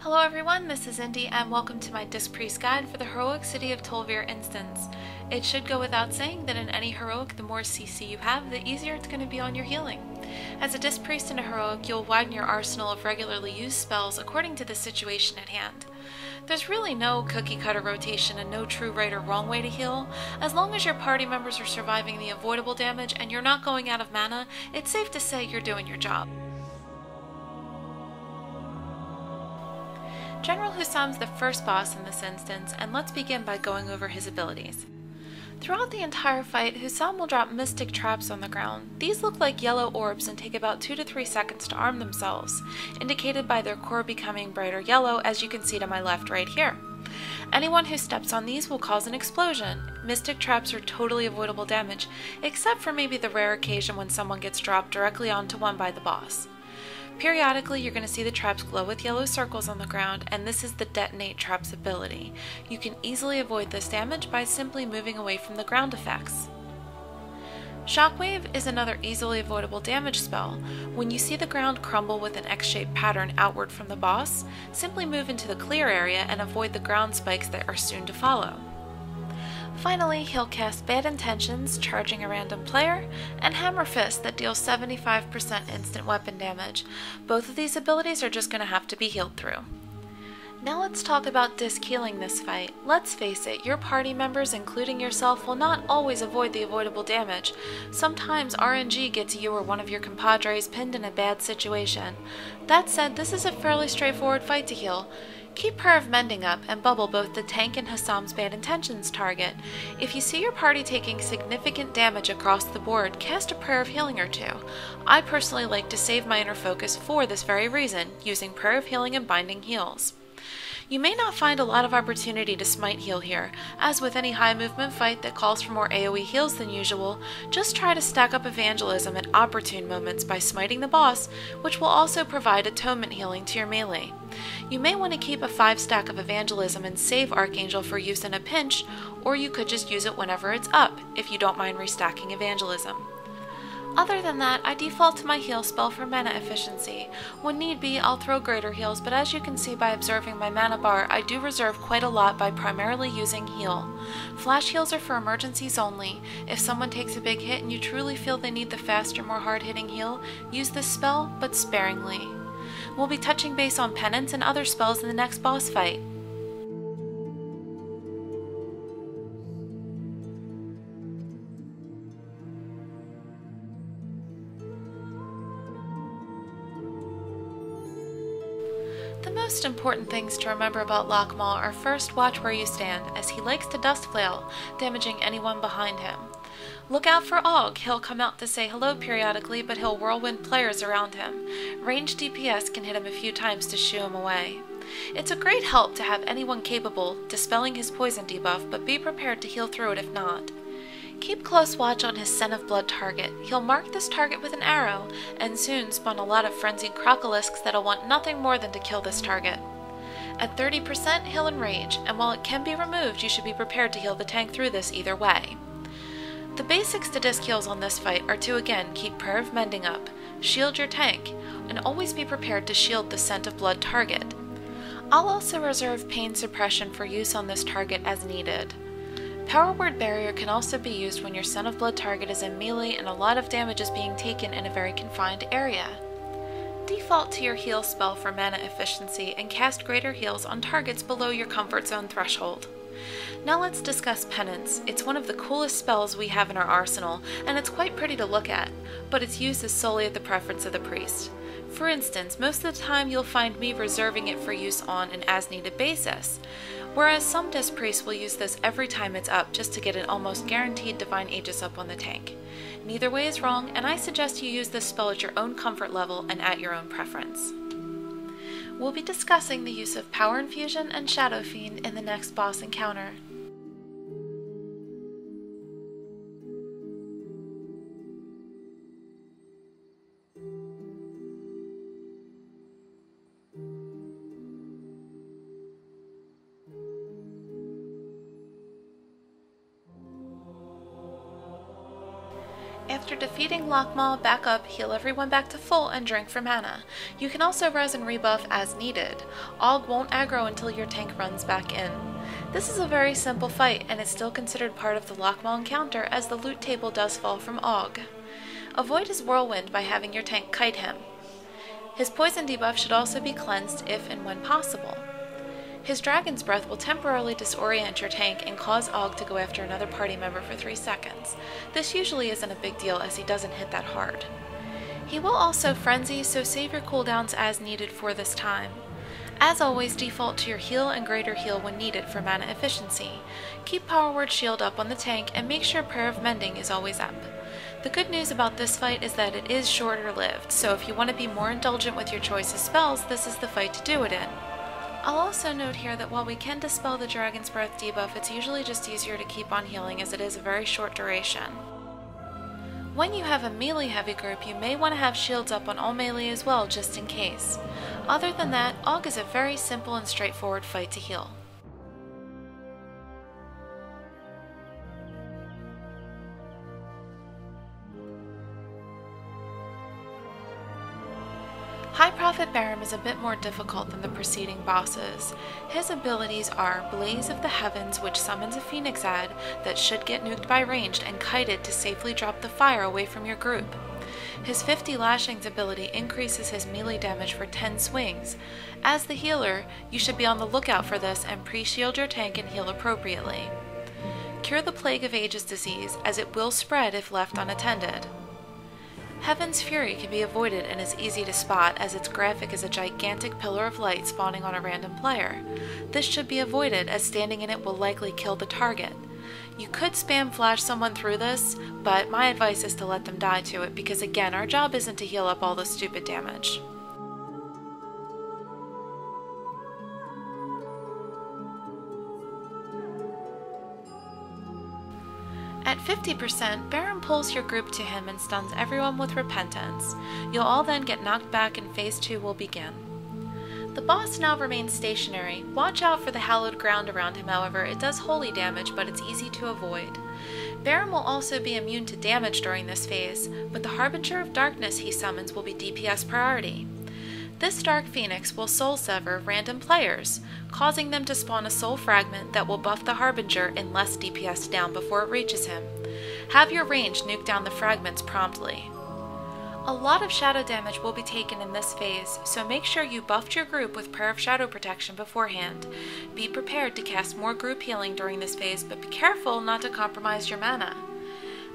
Hello everyone, this is Indy and welcome to my Disc Priest guide for the Heroic City of Tol'vir instance. It should go without saying that in any heroic, the more CC you have, the easier it's going to be on your healing. As a Disc Priest in a heroic, you'll widen your arsenal of regularly used spells according to the situation at hand. There's really no cookie-cutter rotation and no true right or wrong way to heal. As long as your party members are surviving the avoidable damage and you're not going out of mana, it's safe to say you're doing your job. General Husam's the first boss in this instance, and let's begin by going over his abilities. Throughout the entire fight, Husam will drop mystic traps on the ground. These look like yellow orbs and take about 2 to 3 seconds to arm themselves, indicated by their core becoming brighter yellow, as you can see to my left right here. Anyone who steps on these will cause an explosion. Mystic traps are totally avoidable damage, except for maybe the rare occasion when someone gets dropped directly onto one by the boss. Periodically, you're going to see the traps glow with yellow circles on the ground, and this is the Detonate Traps ability. You can easily avoid this damage by simply moving away from the ground effects. Shockwave is another easily avoidable damage spell. When you see the ground crumble with an X-shaped pattern outward from the boss, simply move into the clear area and avoid the ground spikes that are soon to follow. Finally, he'll cast Bad Intentions, charging a random player, and Hammer Fist that deals 75% instant weapon damage. Both of these abilities are just going to have to be healed through. Now let's talk about disc healing this fight. Let's face it, your party members, including yourself, will not always avoid the avoidable damage. Sometimes RNG gets you or one of your compadres pinned in a bad situation. That said, this is a fairly straightforward fight to heal. Keep Prayer of Mending up and bubble both the tank and Husam's Bad Intentions target. If you see your party taking significant damage across the board, cast a Prayer of Healing or two. I personally like to save my inner focus for this very reason, using Prayer of Healing and Binding Heals. You may not find a lot of opportunity to smite heal here. As with any high movement fight that calls for more AoE heals than usual, just try to stack up evangelism at opportune moments by smiting the boss, which will also provide atonement healing to your melee. You may want to keep a 5 stack of evangelism and save Archangel for use in a pinch, or you could just use it whenever it's up, if you don't mind restacking evangelism. Other than that, I default to my heal spell for mana efficiency. When need be, I'll throw greater heals, but as you can see by observing my mana bar, I do reserve quite a lot by primarily using heal. Flash heals are for emergencies only. If someone takes a big hit and you truly feel they need the faster, more hard-hitting heal, use this spell, but sparingly. We'll be touching base on penance and other spells in the next boss fight. The most important things to remember about Lockmaw are first, watch where you stand, as he likes to dust flail, damaging anyone behind him. Look out for Augh. He'll come out to say hello periodically, but he'll whirlwind players around him. Ranged DPS can hit him a few times to shoo him away. It's a great help to have anyone capable dispelling his poison debuff, but be prepared to heal through it if not. Keep close watch on his Scent of Blood target. He'll mark this target with an arrow, and soon spawn a lot of frenzied crocolisks that'll want nothing more than to kill this target. At 30%, he'll enrage, and while it can be removed, you should be prepared to heal the tank through this either way. The basics to disc heals on this fight are to again keep Prayer of Mending up, shield your tank, and always be prepared to shield the Scent of Blood target. I'll also reserve pain suppression for use on this target as needed. Power Word Barrier can also be used when your Scent of Blood target is in melee and a lot of damage is being taken in a very confined area. Default to your heal spell for mana efficiency and cast greater heals on targets below your comfort zone threshold. Now let's discuss Penance. It's one of the coolest spells we have in our arsenal, and it's quite pretty to look at, but its use is solely at the preference of the priest. For instance, most of the time you'll find me reserving it for use on an as-needed basis, whereas some disc priests will use this every time it's up just to get an almost guaranteed Divine Aegis up on the tank. Neither way is wrong, and I suggest you use this spell at your own comfort level and at your own preference. We'll be discussing the use of Power Infusion and Shadow Fiend in the next boss encounter. After defeating Lockmaw, back up, heal everyone back to full, and drink for mana. You can also res and rebuff as needed. Augh won't aggro until your tank runs back in. This is a very simple fight, and is still considered part of the Lockmaw encounter as the loot table does fall from Augh. Avoid his whirlwind by having your tank kite him. His poison debuff should also be cleansed if and when possible. His Dragon's Breath will temporarily disorient your tank and cause Augh to go after another party member for 3 seconds. This usually isn't a big deal as he doesn't hit that hard. He will also Frenzy, so save your cooldowns as needed for this time. As always, default to your heal and greater heal when needed for mana efficiency. Keep Power Word Shield up on the tank and make sure Prayer of Mending is always up. The good news about this fight is that it is shorter lived, so if you want to be more indulgent with your choice of spells, this is the fight to do it in. I'll also note here that while we can dispel the Dragon's Breath debuff, it's usually just easier to keep on healing as it is a very short duration. When you have a melee heavy group, you may want to have shields up on all melee as well, just in case. Other than that, Augh is a very simple and straightforward fight to heal. High Prophet Barim is a bit more difficult than the preceding bosses. His abilities are Blaze of the Heavens, which summons a Phoenix ad that should get nuked by ranged and kited to safely drop the fire away from your group. His 50 Lashings ability increases his melee damage for 10 swings. As the healer, you should be on the lookout for this and pre-shield your tank and heal appropriately. Cure the Plague of Ages disease, as it will spread if left unattended. Heaven's Fury can be avoided and is easy to spot as its graphic is a gigantic pillar of light spawning on a random player. This should be avoided as standing in it will likely kill the target. You could spam flash someone through this, but my advice is to let them die to it because again, our job isn't to heal up all the stupid damage. At 50%, Barim pulls your group to him and stuns everyone with Repentance. You'll all then get knocked back and Phase 2 will begin. The boss now remains stationary. Watch out for the hallowed ground around him, however. It does holy damage, but it's easy to avoid. Barim will also be immune to damage during this phase, but the Harbinger of Darkness he summons will be DPS priority. This Dark Phoenix will soul sever random players, causing them to spawn a soul fragment that will buff the Harbinger in less DPS down before it reaches him. Have your range nuke down the fragments promptly. A lot of shadow damage will be taken in this phase, so make sure you buffed your group with Prayer of Shadow Protection beforehand. Be prepared to cast more group healing during this phase, but be careful not to compromise your mana.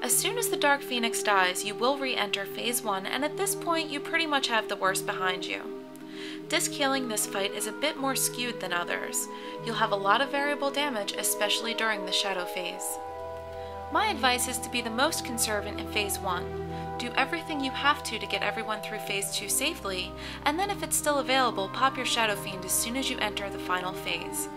As soon as the Dark Phoenix dies, you will re-enter Phase 1, and at this point you pretty much have the worst behind you. Disc healing this fight is a bit more skewed than others. You'll have a lot of variable damage, especially during the Shadow phase. My advice is to be the most conservative in Phase 1. Do everything you have to get everyone through Phase 2 safely, and then if it's still available, pop your Shadow Fiend as soon as you enter the final phase.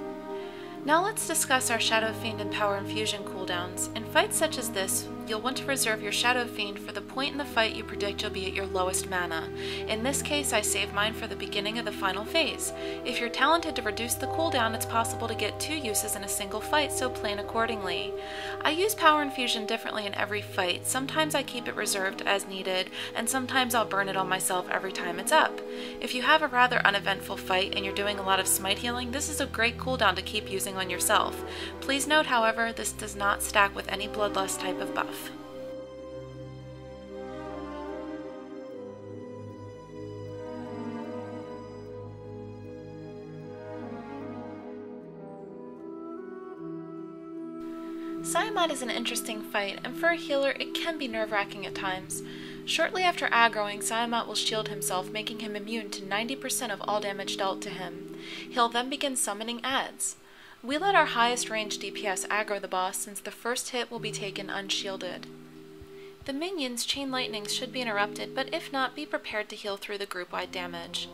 Now let's discuss our Shadow Fiend and Power Infusion cooldowns. In fights such as this, you'll want to reserve your Shadow Fiend for the point in the fight you predict you'll be at your lowest mana. In this case, I save mine for the beginning of the final phase. If you're talented to reduce the cooldown, it's possible to get 2 uses in a single fight, so plan accordingly. I use Power Infusion differently in every fight. Sometimes I keep it reserved as needed, and sometimes I'll burn it on myself every time it's up. If you have a rather uneventful fight and you're doing a lot of smite healing, this is a great cooldown to keep using on yourself. Please note, however, this does not stack with any Bloodlust type of buff. Siamat is an interesting fight, and for a healer it can be nerve-wracking at times. Shortly after aggroing, Siamat will shield himself, making him immune to 90% of all damage dealt to him. He'll then begin summoning adds. We let our highest range DPS aggro the boss since the first hit will be taken unshielded. The minions' chain lightnings should be interrupted, but if not, be prepared to heal through the group-wide damage.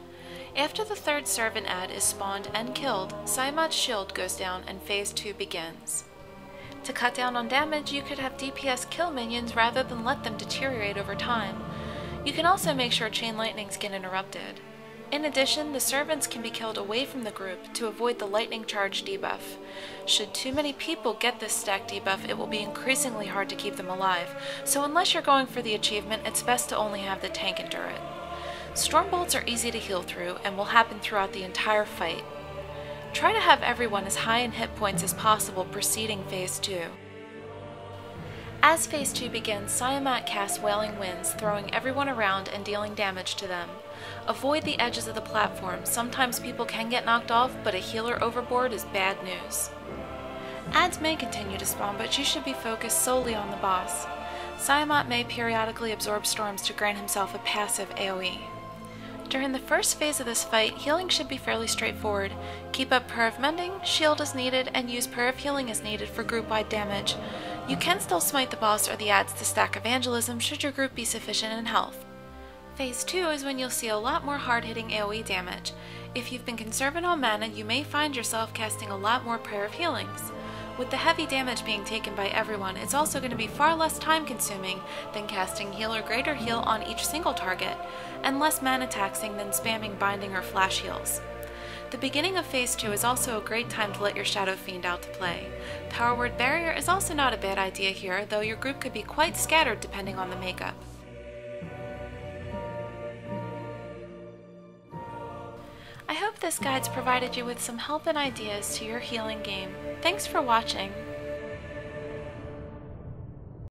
After the third servant ad is spawned and killed, Siamat's shield goes down and Phase 2 begins. To cut down on damage, you could have DPS kill minions rather than let them deteriorate over time. You can also make sure chain lightnings get interrupted. In addition, the servants can be killed away from the group to avoid the lightning charge debuff. Should too many people get this stack debuff, it will be increasingly hard to keep them alive, so unless you're going for the achievement, it's best to only have the tank endure it. Storm bolts are easy to heal through and will happen throughout the entire fight. Try to have everyone as high in hit points as possible preceding Phase 2. As Phase 2 begins, Siamat casts Wailing Winds, throwing everyone around and dealing damage to them. Avoid the edges of the platform. Sometimes people can get knocked off, but a healer overboard is bad news. Ads may continue to spawn, but you should be focused solely on the boss. Siamat may periodically absorb storms to grant himself a passive AoE. During the first phase of this fight, healing should be fairly straightforward. Keep up Prayer of Mending, shield as needed, and use Prayer of Healing as needed for group-wide damage. You can still smite the boss or the ads to stack Evangelism should your group be sufficient in health. Phase 2 is when you'll see a lot more hard-hitting AoE damage. If you've been conserving on mana, you may find yourself casting a lot more Prayer of Healings. With the heavy damage being taken by everyone, it's also going to be far less time-consuming than casting Heal or Greater Heal on each single target, and less mana taxing than spamming Binding or Flash Heals. The beginning of Phase 2 is also a great time to let your Shadow Fiend out to play. Power Word Barrier is also not a bad idea here, though your group could be quite scattered depending on the makeup. I hope this guide's provided you with some help and ideas to your healing game. Thanks for watching.